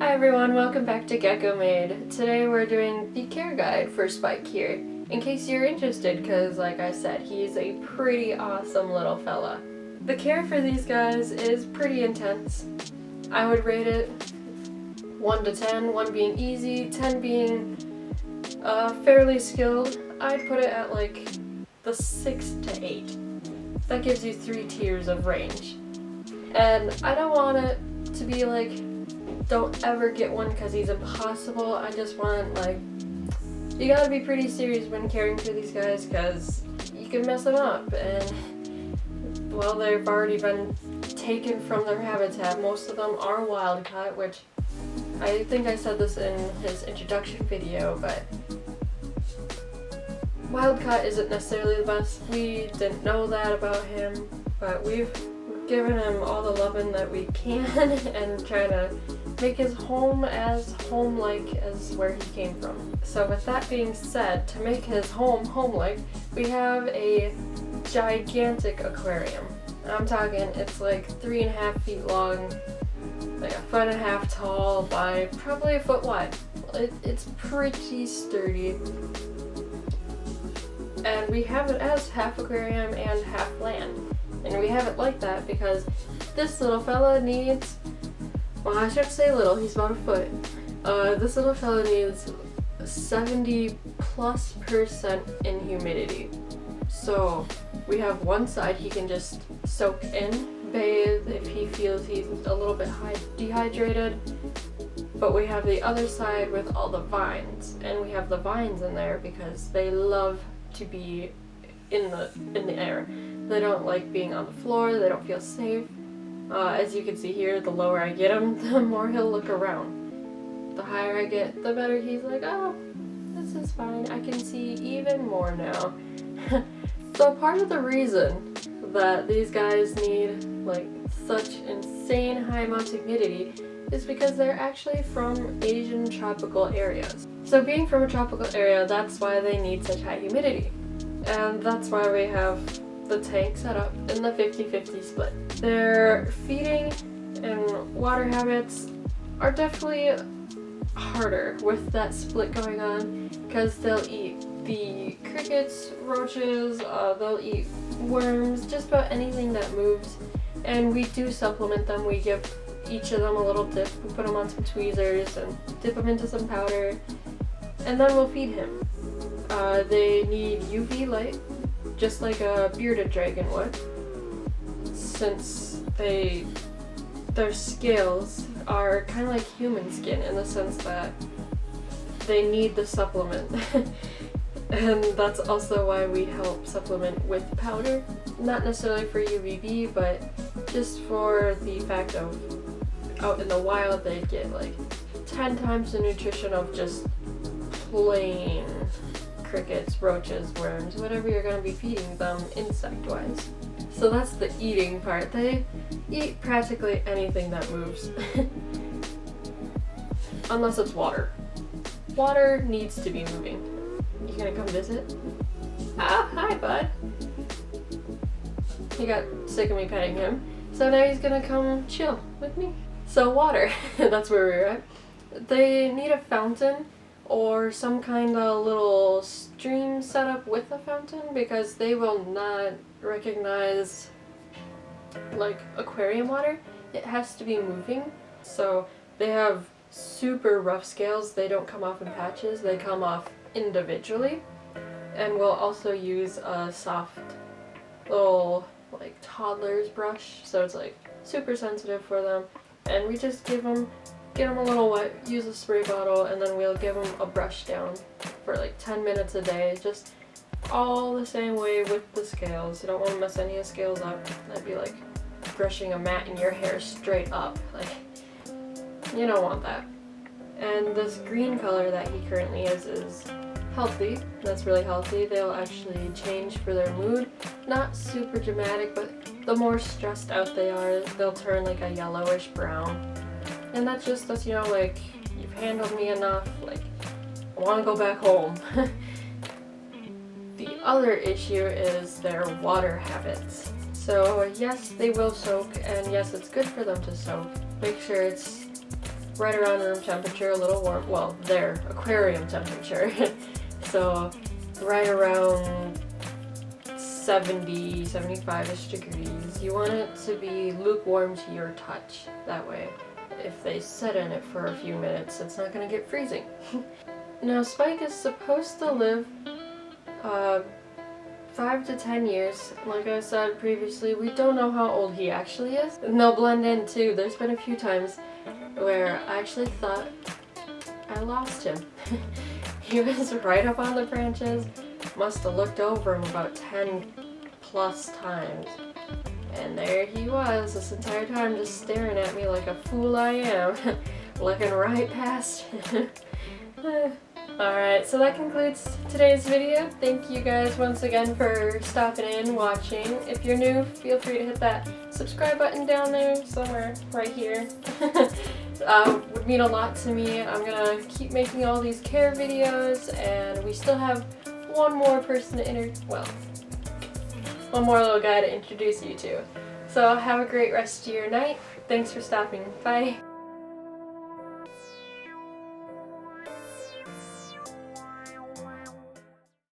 Hi everyone, welcome back to Gecko Made. Today we're doing the care guide for Spike here, in case you're interested, because like I said, he's a pretty awesome little fella. The care for these guys is pretty intense. I would rate it 1 to 10, 1 being easy, 10 being fairly skilled. I'd put it at like the 6 to 8. That gives you 3 tiers of range. And I don't want it to be like, don't ever get one because he's impossible. I just want, like, you gotta be pretty serious when caring for these guys because you can mess them up. And, well, they've already been taken from their habitat. Most of them are wild caught, which I think I said this in his introduction video, but wild caught isn't necessarily the best. We didn't know that about him, but we've given him all the loving that we can and trying to make his home as home-like as where he came from. So with that being said, to make his home home-like, we have a gigantic aquarium. I'm talking, it's like 3.5 feet long, like 1.5 feet tall by probably 1 foot wide. It's pretty sturdy. And we have it as half aquarium and half land. And we have it like that because this little fella needs, well, I shouldn't say little, he's about 1 foot. This little fella needs 70+% in humidity. So we have one side he can just soak in, bathe if he feels he's a little bit dehydrated. But we have the other side with all the vines, and we have the vines in there because they love to be in the air. They don't like being on the floor, they don't feel safe. As you can see here, the lower I get him, the more he'll look around. The higher I get, the better he's like, oh, this is fine, I can see even more now. So part of the reason that these guys need like such insane high amounts of humidity is because they're actually from Asian tropical areas. So being from a tropical area, that's why they need such high humidity. And that's why we have the tank set up in the 50-50 split. Their feeding and water habits are definitely harder with that split going on because they'll eat the crickets, roaches, they'll eat worms, just about anything that moves. And we do supplement them. We give each of them a little dip. We put them on some tweezers and dip them into some powder, and then we'll feed him. They need UV light, just like a bearded dragon would, since their scales are kind of like human skin in the sense that they need the supplement. And that's also why we help supplement with powder, not necessarily for UVB, but just for the fact of out in the wild they'd get like 10 times the nutrition of just plain crickets, roaches, worms, whatever you're going to be feeding them insect-wise. So that's the eating part. They eat practically anything that moves. Unless it's water. Water needs to be moving. You gonna come visit? Ah, hi bud! He got sick of me petting him, so now he's gonna come chill with me. So water, that's where we're at. They need a fountain or some kind of little stream set up with a fountain because they will not recognize like aquarium water. It has to be moving. So they have super rough scales. They don't come off in patches, they come off individually. And we'll also use a soft little like toddler's brush, so it's like super sensitive for them. And we just get them a little wet, use a spray bottle, and then we'll give them a brush down for like 10 minutes a day, just all the same way with the scales. You don't want to mess any of the scales up. That'd be like brushing a mat in your hair straight up. Like, you don't want that. And this green color that he currently is healthy. That's really healthy. They'll actually change for their mood. Not super dramatic, but the more stressed out they are, they'll turn like a yellowish brown. And that's just, you know, like, you've handled me enough, like, I want to go back home. The other issue is their water habits. So yes, they will soak, and yes, it's good for them to soak. Make sure it's right around room temperature, a little warm, well, their aquarium temperature. So right around 70, 75-ish degrees. You want it to be lukewarm to your touch. That way, if they sit in it for a few minutes, it's not going to get freezing. Now, Spike is supposed to live 5 to 10 years. Like I said previously, we don't know how old he actually is. And they'll blend in too. There's been a few times where I actually thought I lost him. He was right up on the branches. Must have looked over him about 10 plus times. And there he was this entire time just staring at me like a fool I am. Looking right past him. Alright, so that concludes today's video. Thank you guys once again for stopping in, watching. If you're new, feel free to hit that subscribe button down there, somewhere right here. Would mean a lot to me. I'm gonna keep making all these care videos, and we still have one more person to one more little guy to introduce you to. So have a great rest of your night. Thanks for stopping. Bye.